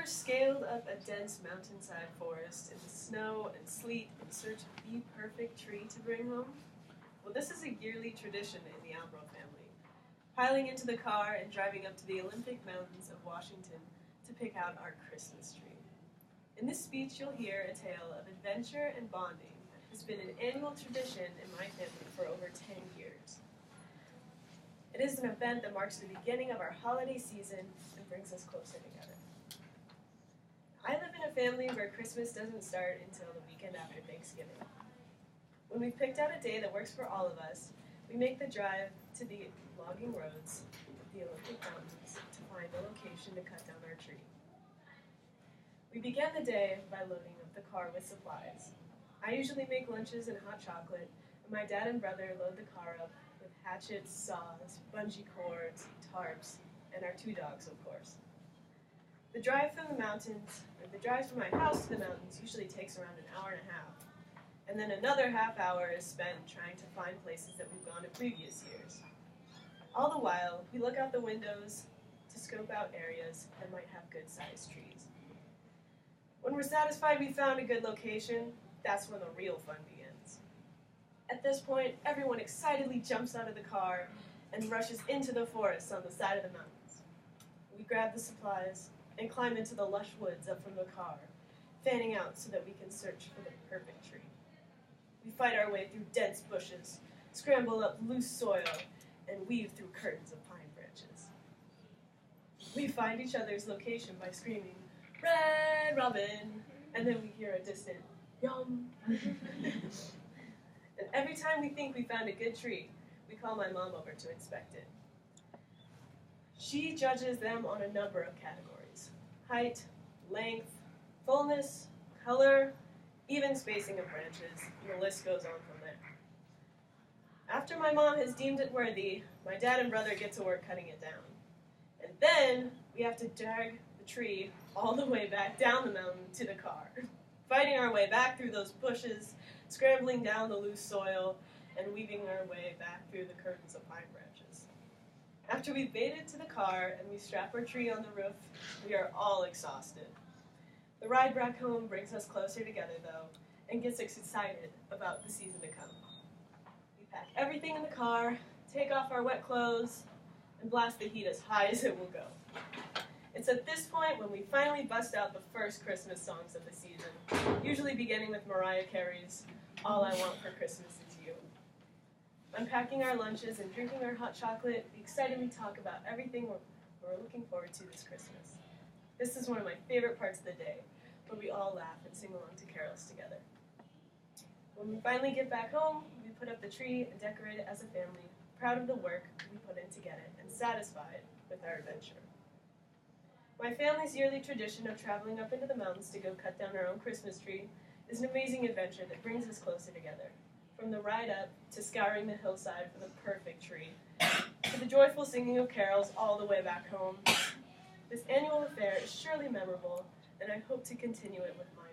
ever scaled up a dense mountainside forest in the snow and sleet in search of the perfect tree to bring home? Well, this is a yearly tradition in the Albro family, piling into the car and driving up to the Olympic Mountains of Washington to pick out our Christmas tree. In this speech, you'll hear a tale of adventure and bonding that has been an annual tradition in my family for over 10 years. It is an event that marks the beginning of our holiday season and brings us closer together. I live in a family where Christmas doesn't start until the weekend after Thanksgiving. When we've picked out a day that works for all of us, we make the drive to the logging roads of the Olympic Mountains to find a location to cut down our tree. We began the day by loading up the car with supplies. I usually make lunches and hot chocolate, and my dad and brother load the car up with hatchets, saws, bungee cords, tarps, and our 2 dogs, of course. The drive from my house to the mountains usually takes around an hour and a half, and then another half hour is spent trying to find places that we've gone in previous years. All the while, we look out the windows to scope out areas that might have good-sized trees. When we're satisfied we found a good location, that's when the real fun begins. At this point, everyone excitedly jumps out of the car and rushes into the forest on the side of the mountains. We grab the supplies and climb into the lush woods up from the car, fanning out so that we can search for the perfect tree. We fight our way through dense bushes, scramble up loose soil, and weave through curtains of pine branches. We find each other's location by screaming, "Red Robin!" and then we hear a distant, "Yum!" And every time we think we found a good tree, we call my mom over to inspect it. She judges them on a number of categories: height, length, fullness, color, even spacing of branches, and the list goes on from there. After my mom has deemed it worthy, my dad and brother get to work cutting it down. And then we have to drag the tree all the way back down the mountain to the car, fighting our way back through those bushes, scrambling down the loose soil, and weaving our way back through the curtains of pine branches. After we've made it to the car and we strap our tree on the roof, we are all exhausted. The ride back home brings us closer together, though, and gets us excited about the season to come. We pack everything in the car, take off our wet clothes, and blast the heat as high as it will go. It's at this point when we finally bust out the first Christmas songs of the season, usually beginning with Mariah Carey's "All I Want for Christmas Is You." Unpacking our lunches and drinking our hot chocolate, we excitedly talk about everything we're looking forward to this Christmas. This is one of my favorite parts of the day, where we all laugh and sing along to carols together. When we finally get back home, we put up the tree and decorate it as a family, proud of the work we put in to get it, and satisfied with our adventure. My family's yearly tradition of traveling up into the mountains to go cut down our own Christmas tree is an amazing adventure that brings us closer together. From the ride up, to scouring the hillside for the perfect tree, to the joyful singing of carols all the way back home, this annual affair is surely memorable, and I hope to continue it with my